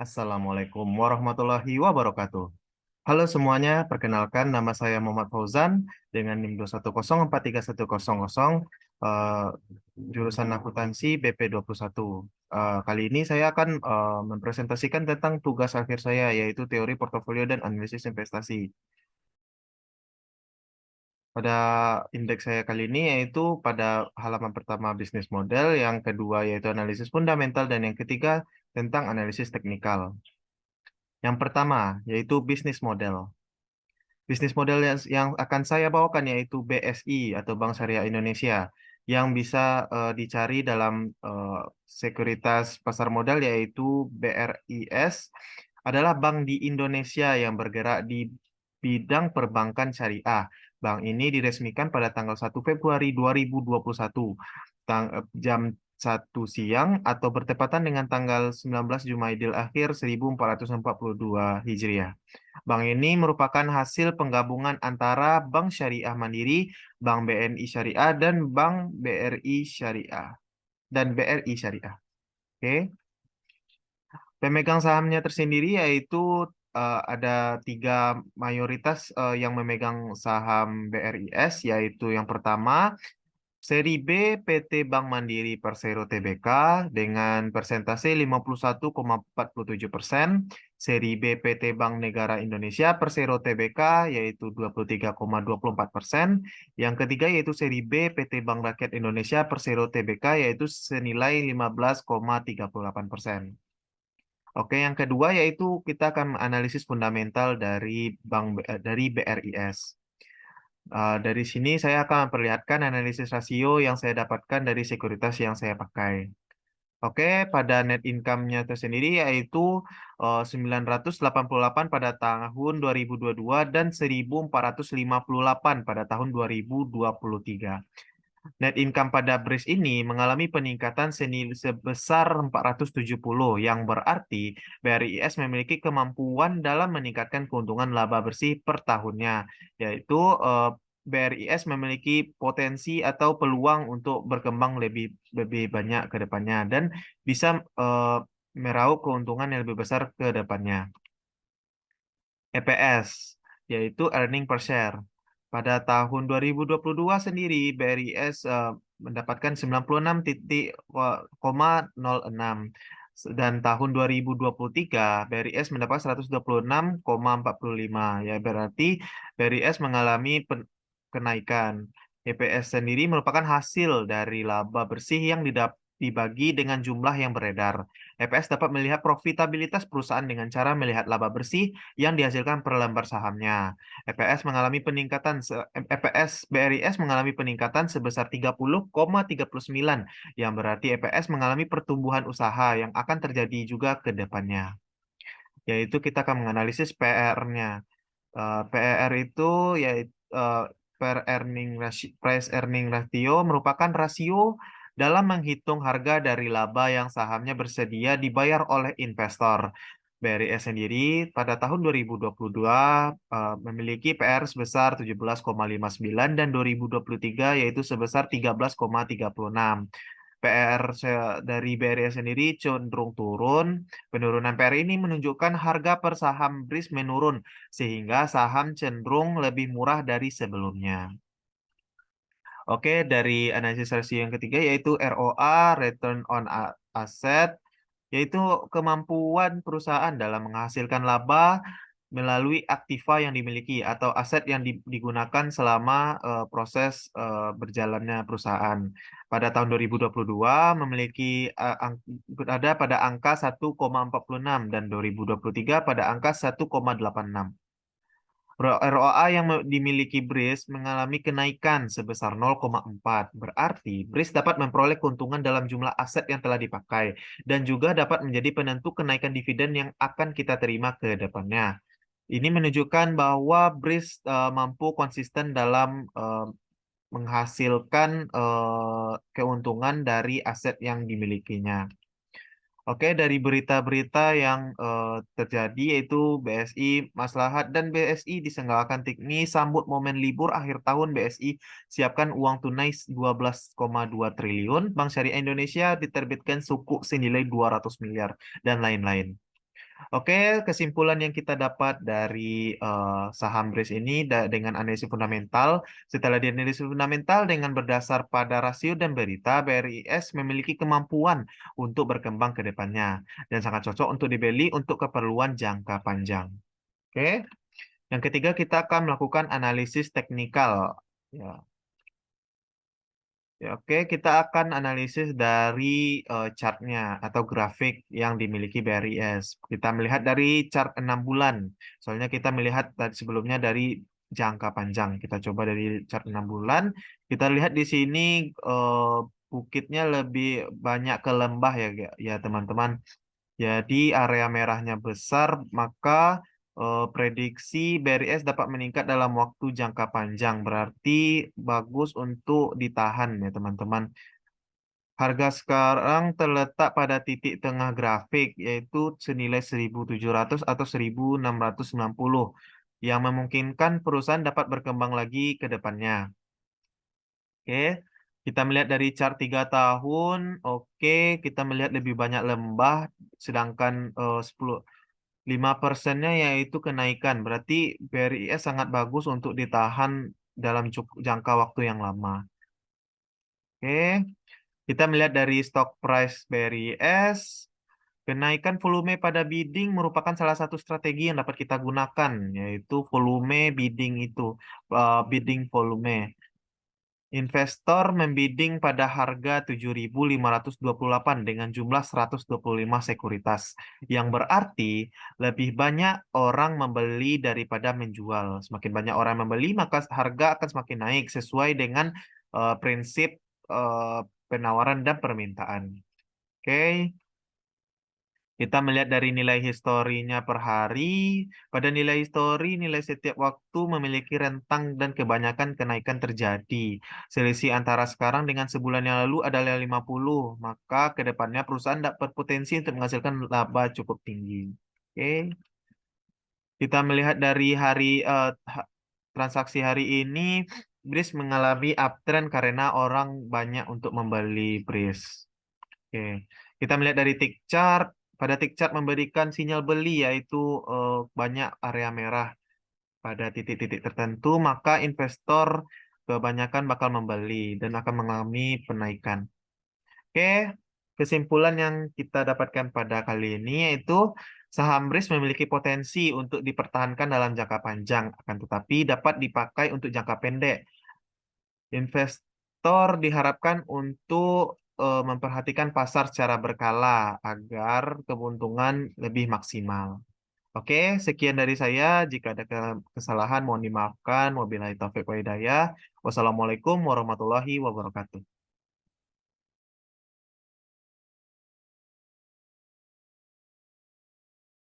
Assalamualaikum warahmatullahi wabarakatuh. Halo semuanya, perkenalkan nama saya Muhammad Fauzan dengan NIM 210431100, eh, jurusan akuntansi BP21. Kali ini saya akan mempresentasikan tentang tugas akhir saya, yaitu teori portofolio dan analisis investasi. Pada indeks saya kali ini yaitu pada halaman pertama bisnis model, yang kedua yaitu analisis fundamental, dan yang ketiga tentang analisis teknikal. Yang pertama yaitu bisnis model. Bisnis model yang akan saya bawakan yaitu BSI atau Bank Syariah Indonesia, yang bisa dicari dalam sekuritas pasar modal, yaitu BRIS adalah bank di Indonesia yang bergerak di bidang perbankan syariah. Bank ini diresmikan pada tanggal 1 Februari 2021, jam 1 siang atau bertepatan dengan tanggal 19 Jumaidil Akhir 1442 Hijriah. Bank ini merupakan hasil penggabungan antara Bank Syariah Mandiri, Bank BNI Syariah, dan Bank BRI Syariah dan BRI Syariah. Oke. Pemegang sahamnya tersendiri yaitu ada tiga mayoritas yang memegang saham BRIS, yaitu yang pertama seri B PT Bank Mandiri Persero Tbk dengan persentase 51,47%, seri B PT Bank Negara Indonesia Persero Tbk yaitu 23,24%, yang ketiga yaitu seri B PT Bank Rakyat Indonesia Persero Tbk yaitu senilai 15,38%. Oke, yang kedua yaitu kita akan analisis fundamental dari BRIS. Dari sini saya akan memperlihatkan analisis rasio yang saya dapatkan dari sekuritas yang saya pakai. Oke, pada net income-nya tersendiri yaitu 988 pada tahun 2022 dan 1458 pada tahun 2023. Net income pada BRIS ini mengalami peningkatan sebesar 470, yang berarti BRIS memiliki kemampuan dalam meningkatkan keuntungan laba bersih per tahunnya, yaitu BRIS memiliki potensi atau peluang untuk berkembang lebih lebih banyak ke depannya dan bisa meraup keuntungan yang lebih besar ke depannya. EPS, yaitu earning per share. Pada tahun 2022 sendiri, BRIS mendapatkan 96,06. Dan tahun 2023, BRIS mendapat 126,45. Ya, berarti BRIS mengalami kenaikan. EPS sendiri merupakan hasil dari laba bersih yang dibagi dengan jumlah yang beredar. EPS dapat melihat profitabilitas perusahaan dengan cara melihat laba bersih yang dihasilkan per lembar sahamnya. EPS BRIS mengalami peningkatan sebesar 30,39, yang berarti EPS mengalami pertumbuhan usaha yang akan terjadi juga ke depannya. Yaitu kita akan menganalisis PER-nya. PER itu yaitu price earning ratio merupakan rasio dalam menghitung harga dari laba yang sahamnya bersedia dibayar oleh investor. BRIS sendiri pada tahun 2022 memiliki PR sebesar 17,59 dan 2023 yaitu sebesar 13,36. Dari BRIS sendiri cenderung turun. Penurunan PR ini menunjukkan harga per saham BRIS menurun, sehingga saham cenderung lebih murah dari sebelumnya. Oke, dari analisis rasio yang ketiga yaitu ROA, Return on Asset, yaitu kemampuan perusahaan dalam menghasilkan laba melalui aktiva yang dimiliki atau aset yang digunakan selama proses berjalannya perusahaan. Pada tahun 2022 memiliki berada pada angka 1,46 dan 2023 pada angka 1,86. ROA yang dimiliki BRIS mengalami kenaikan sebesar 0,4. Berarti BRIS dapat memperoleh keuntungan dalam jumlah aset yang telah dipakai dan juga dapat menjadi penentu kenaikan dividen yang akan kita terima ke depannya. Ini menunjukkan bahwa BRIS mampu konsisten dalam menghasilkan keuntungan dari aset yang dimilikinya. Oke, dari berita-berita yang terjadi yaitu BSI Maslahat dan BSI disenggalakan Tikni sambut momen libur akhir tahun. BSI siapkan uang tunai 12,2 triliun, Bank Syariah Indonesia diterbitkan sukuk senilai 200 miliar, dan lain-lain. Oke, kesimpulan yang kita dapat dari saham BRIS ini dengan analisis fundamental, setelah dianalisis fundamental dengan berdasar pada rasio dan berita, BRIS memiliki kemampuan untuk berkembang ke depannya dan sangat cocok untuk dibeli untuk keperluan jangka panjang. Oke, yang ketiga kita akan melakukan analisis teknikal. Ya, ya, oke, kita akan analisis dari chartnya atau grafik yang dimiliki BRIS. Kita melihat dari chart 6 bulan. Soalnya kita melihat tadi sebelumnya dari jangka panjang. Kita coba dari chart 6 bulan. Kita lihat di sini bukitnya lebih banyak ke lembah ya, ya teman-teman. Jadi area merahnya besar, maka prediksi BRIS dapat meningkat dalam waktu jangka panjang. Berarti bagus untuk ditahan ya teman-teman. Harga sekarang terletak pada titik tengah grafik, yaitu senilai 1.700 atau 1.690, yang memungkinkan perusahaan dapat berkembang lagi ke depannya. Oke, kita melihat dari chart 3 tahun, oke, kita melihat lebih banyak lembah, sedangkan 5%-nya yaitu kenaikan. Berarti BRIS sangat bagus untuk ditahan dalam jangka waktu yang lama. Oke, kita melihat dari stock price BRIS. Kenaikan volume pada bidding merupakan salah satu strategi yang dapat kita gunakan, yaitu volume bidding itu, bidding volume. Investor membidding pada harga 7.528 dengan jumlah 125 sekuritas, yang berarti lebih banyak orang membeli daripada menjual. Semakin banyak orang membeli, maka harga akan semakin naik sesuai dengan prinsip eh, penawaran dan permintaan. Oke, kita melihat dari nilai historinya per hari. Pada nilai histori, nilai setiap waktu memiliki rentang dan kebanyakan kenaikan terjadi. Selisih antara sekarang dengan sebulan yang lalu adalah 50. Maka ke depannya perusahaan dapat potensi untuk menghasilkan laba cukup tinggi. Oke. Kita melihat dari transaksi hari ini, BRIS mengalami uptrend karena orang banyak untuk membeli BRIS. Oke, kita melihat dari tick chart. Pada tick chart memberikan sinyal beli yaitu banyak area merah pada titik-titik tertentu, maka investor kebanyakan bakal membeli dan akan mengalami penaikan. Oke, kesimpulan yang kita dapatkan pada kali ini yaitu saham BRIS memiliki potensi untuk dipertahankan dalam jangka panjang, akan tetapi dapat dipakai untuk jangka pendek. Investor diharapkan untuk memperhatikan pasar secara berkala agar keuntungan lebih maksimal. Oke, sekian dari saya. Jika ada kesalahan, mohon dimaafkan. Wabillahi taufiq wa hidayah. Wassalamualaikum warahmatullahi wabarakatuh.